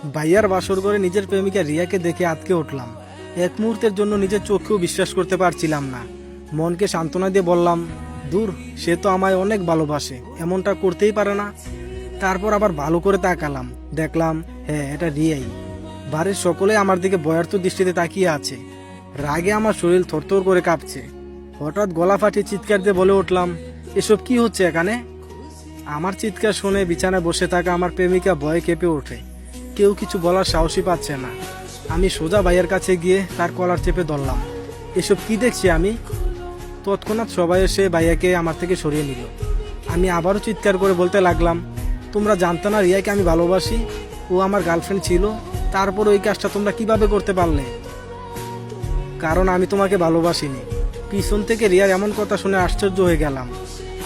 ভাইয়ার বাসর ঘরে নিজের প্রেমিকা রিয়াকে দেখে আটকে উঠলাম। এক মুহূর্তের জন্য নিজের চোখেও বিশ্বাস করতে পারছিলাম না। মনকে সান্ত্বনা দিয়ে বললাম, দূর, সে তো আমায় অনেক ভালোবাসে, এমনটা করতেই পারে না। তারপর আবার ভালো করে তাকালাম, দেখলাম হ্যাঁ, এটা রিয়াই। বাড়ির সকলে আমার দিকে ভয়ার্থ দৃষ্টিতে তাকিয়ে আছে। রাগে আমার শরীর থরথর করে কাঁপছে। হঠাৎ গলা ফাটিয়ে চিৎকার দিয়ে বলে উঠলাম, এসব কি হচ্ছে এখানে? আমার চিৎকার শুনে বিছানায় বসে থাকা আমার প্রেমিকা ভয়ে কেঁপে ওঠে। কেউ কিছু বলার সাহসই পাচ্ছে না। আমি সোজা ভাইয়ের কাছে গিয়ে তার কলার চেপে ধরলাম। এসব কি দেখছি আমি? তৎক্ষণাৎ সবাই এসে ভাইয়াকে আমার থেকে সরিয়ে নিল। আমি আবারও চিৎকার করে বলতে লাগলাম, তোমরা জানতো না রিয়াকে আমি ভালোবাসি? ও আমার গার্লফ্রেন্ড ছিল, তারপর ওই কাজটা তোমরা কিভাবে করতে পারলে? কারণ আমি তোমাকে ভালোবাসিনি। পিছন থেকে রিয়ার এমন কথা শুনে আশ্চর্য হয়ে গেলাম।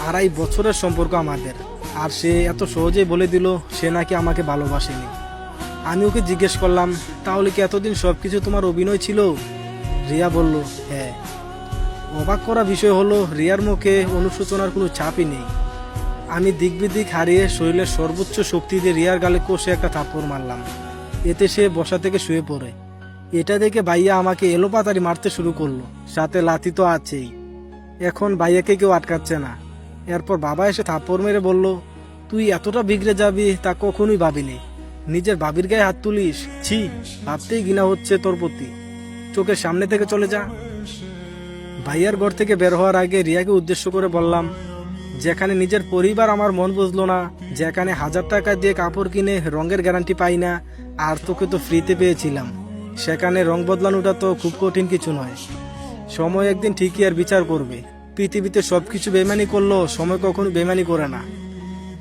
2.5 বছরের সম্পর্ক আমাদের, আর সে এত সহজেই বলে দিল সে নাকি আমাকে ভালোবাসেনি। আমি ওকে জিজ্ঞেস করলাম, তাহলে কি এতদিন সবকিছু তোমার অভিনয় ছিল? রিয়া বলল, হ্যাঁ। অবাক করা বিষয় হলো, রিয়ার মুখে অনুশোচনার কোনো ছাপই নেই। আমি দিক হারিয়ে শরীরের সর্বোচ্চ শক্তি দিয়ে রিয়ার গালে কষে একটা থাপ্পড় মারলাম। এতে সে বসা থেকে শুয়ে পড়ে। এটা দেখে ভাইয়া আমাকে এলোপাতাড়ি মারতে শুরু করলো, সাথে লাথি তো আছেই। এখন ভাইয়াকে কেউ আটকাচ্ছে না। এরপর বাবা এসে থাপ্পড় মেরে বলল, তুই এতটা বিগড়ে যাবি তা কখনোই ভাবিনি। নিজের ভাবির গায়ে হাত তুলিস, ছি, ভাবতেই ঘৃণা হচ্ছে তোর প্রতি। চোখের সামনে থেকে চলে যা। ভাইয়ার ঘর থেকে বের হওয়ার আগে রিয়াকে উদ্দেশ্য করে বললাম, যেখানে নিজের পরিবার আমার মন বুঝলো না, যেখানে 1000 টাকা দিয়ে কাপড় কিনে রঙের গ্যারান্টি পাই না, আর তোকে তো ফ্রিতে পেয়েছিলাম, সেখানে রং বদলানোটা তো খুব কঠিন কিছু নয়। সময় একদিন ঠিকই আর বিচার করবে। পৃথিবীতে সবকিছু বেমানি করলেও সময় কখনো বেমানি করে না।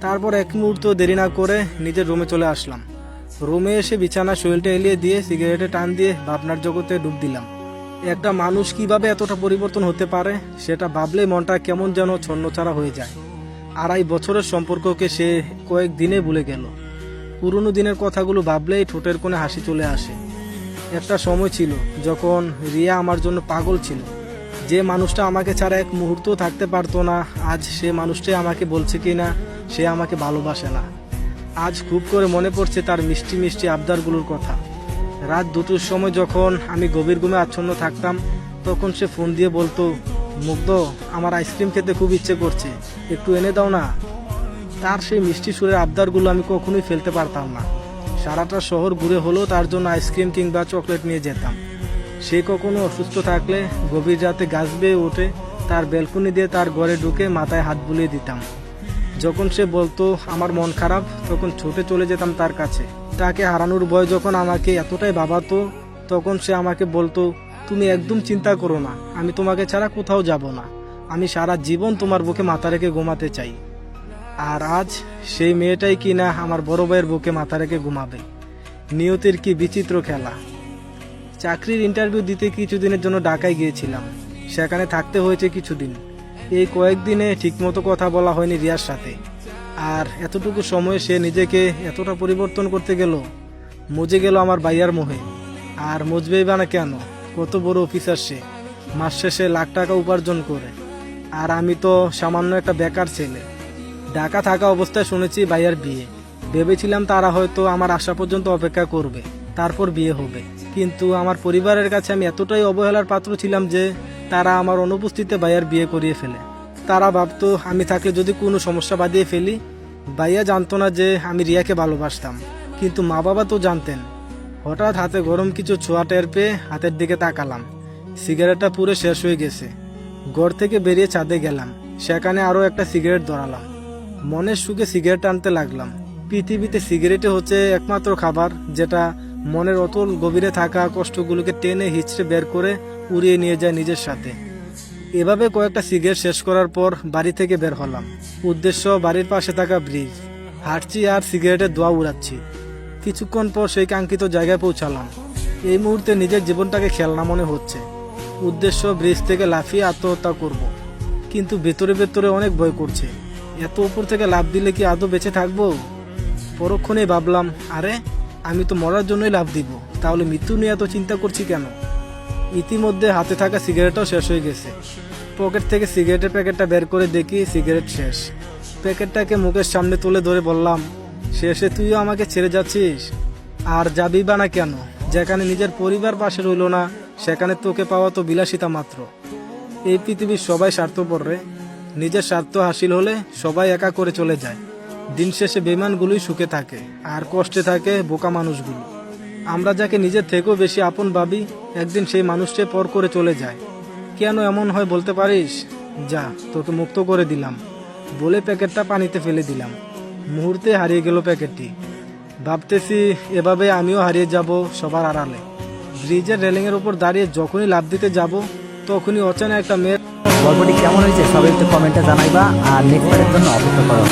তারপর এক মুহূর্ত দেরি না করে নিজের রুমে চলে আসলাম। রুমে এসে বিছানা শরীরটা এলিয়ে দিয়ে সিগারেটে টান দিয়ে ভাবনার জগতে ডুব দিলাম। একটা মানুষ কিভাবে এতটা পরিবর্তন হতে পারে সেটা ভাবলেই মনটা কেমন যেন ছন্নছাড়া হয়ে যায়। 2.5 বছরের সম্পর্ককে সে কয়েকদিনে ভুলে গেল। পুরনো দিনের কথাগুলো ভাবলেই ঠোঁটের কোণে হাসি চলে আসে। একটা সময় ছিল যখন রিয়া আমার জন্য পাগল ছিল। যে মানুষটা আমাকে ছাড়া এক মুহূর্তও থাকতে পারতো না, আজ সে মানুষটাই আমাকে বলছে কিনা সে আমাকে ভালোবাসে না। আজ খুব করে মনে পড়ছে তার মিষ্টি মিষ্টি আবদারগুলোর কথা। রাত 2টোর সময় যখন আমি গভীর ঘুমে আচ্ছন্ন থাকতাম, তখন সে ফোন দিয়ে বলতো, মুগ্ধ, আমার আইসক্রিম খেতে খুব ইচ্ছে করছে, একটু এনে দাও না। তার সেই মিষ্টি সুরের আবদারগুলো আমি কখনোই ফেলতে পারতাম না। সারাটা শহর ঘুরে হলেও তার জন্য আইসক্রিম কিংবা চকলেট নিয়ে যেতাম। সে কখনো অসুস্থ থাকলে গভীর রাতে গাছ বেয়ে উঠে তার ব্যালকনি দিয়ে তার ঘরে ঢুকে মাথায় হাত বুলিয়ে দিতাম। যখন সে বলতো আমার মন খারাপ, তখন ছুটে চলে যেতাম তার কাছে। তাকে হারানোর ভয় যখন আমাকে এতটাই ভাবাতো, তখন সে আমাকে বলতো, তুমি একদম চিন্তা করো না, আমি তোমাকে ছাড়া কোথাও যাব না। আমি সারা জীবন তোমার বুকে মাথা রেখে ঘুমাতে চাই। আর আজ সেই মেয়েটাই কিনা আমার বড় ভাইয়ের বুকে মাথা রেখে ঘুমাবে। নিয়তির কি বিচিত্র খেলা। চাকরির ইন্টারভিউ দিতে কিছুদিনের জন্য ঢাকায় গিয়েছিলাম। সেখানে থাকতে হয়েছে কিছুদিন। এই কয়েকদিনে ঠিকমতো কথা বলা হয়নি রিয়ার সাথে। আর এতটুকু সময়ে সে নিজেকে এতটা পরিবর্তন করতে গেল, মজে গেল আমার ভাইয়ার মোহে। আর মজবেই বা না কেন, কত বড় অফিসার সে, মাস শেষে লাখ টাকা উপার্জন করে। আর আমি তো সামান্য একটা বেকার ছেলে। ঢাকা থাকা অবস্থায় শুনেছি ভাইয়ার বিয়ে। ভেবেছিলাম তারা হয়তো আমার আসা পর্যন্ত অপেক্ষা করবে, তারপর বিয়ে হবে। কিন্তু আমার পরিবারের কাছে আমি এতটাই অবহেলার পাত্র ছিলাম যে তারা আমার অনুপস্থিতিতে ভাইয়ার বিয়ে করিয়ে ফেলে। তারা ভাবতো আমি থাকলে যদি কোনো সমস্যা বাঁধিয়ে ফেলি। ভাইয়া জানতো না যে আমি রিয়াকে ভালোবাসতাম, কিন্তু মা বাবা তো জানতেন। হঠাৎ হাতে গরম কিছু ছোঁয়া টের পেয়ে হাতের দিকে তাকালাম। সিগারেটটা পুরো শেষ হয়ে গেছে। ঘর থেকে বেরিয়ে ছাদে গেলাম, সেখানে আরও একটা সিগারেট ধরালাম। মনের সুখে সিগারেট টানতে লাগলাম। পৃথিবীতে সিগারেটে হচ্ছে একমাত্র খাবার যেটা মনের অতল গভীরে থাকা কষ্টগুলোকে টেনে হিচড়ে বের করে উড়িয়ে নিয়ে যায় নিজের সাথে। এভাবে কয়েকটা সিগারেট শেষ করার পর বাড়ি থেকে বের হলাম। উদ্দেশ্য বাড়ির পাশে থাকা ব্রিজ। হাঁটছি আর সিগারেটের ধোঁয়া উড়াচ্ছি। কিছুক্ষণ পর সেই কাঙ্ক্ষিত জায়গায় পৌঁছালাম। এই মুহূর্তে নিজের জীবনটাকে খেলনা মনে হচ্ছে। উদ্দেশ্য ব্রিজ থেকে লাফিয়ে আত্মহত্যা করব। কিন্তু ভেতরে ভেতরে অনেক ভয় করছে। এত উপর থেকে লাফ দিলে কি আদৌ বেঁচে থাকবো? পরক্ষণেই ভাবলাম, আরে আমি তো মরার জন্যই লাফ দিব, তাহলে মৃত্যু নিয়ে এত চিন্তা করছি কেন? ইতিমধ্যে হাতে থাকা সিগারেটও শেষ হয়ে গেছে। পকেট থেকে সিগারেটের প্যাকেটটা বের করে দেখি সিগারেট শেষ। প্যাকেটটাকে মুখের সামনে তুলে ধরে বললাম, শেষে তুইও আমাকে ছেড়ে যাচ্ছিস? আর যাবি বা না কেন? যেখানে নিজের পরিবার পাশে রইল না, সেখানে তোকে পাওয়া তো বিলাসিতা মাত্র। এই পৃথিবীর সবাই স্বার্থপর রে। নিজের স্বার্থ হাসিল হলে সবাই একা করে চলে যায়। দিন শেষে বেঈমানগুলোই সুখে থাকে, আর কষ্টে থাকে বোকা মানুষগুলো। আমরা যাকে নিজের থেকেও বেশি আপন ভাবি, একদিন সেই মানুষকে পর করে চলে যায়। কেন এমন হয় বলতে পারিস? যা, তোকে মুক্ত করে দিলাম বলে প্যাকেটটা পানিতে ফেলে দিলাম। মুহূর্তে হারিয়ে গেল প্যাকেটটি। ভাবতেছি এভাবে আমিও হারিয়ে যাব সবার আড়ালে। ব্রিজের রেলিংয়ের উপর দাঁড়িয়ে যখনই লাফ দিতে যাব, তখনই অচেনা একটা মেয়ে। গল্পটি কেমন হয়েছে সবাই একটু কমেন্টে জানাইবা, আর নেক্সট পার্টের জন্য অপেক্ষা করো।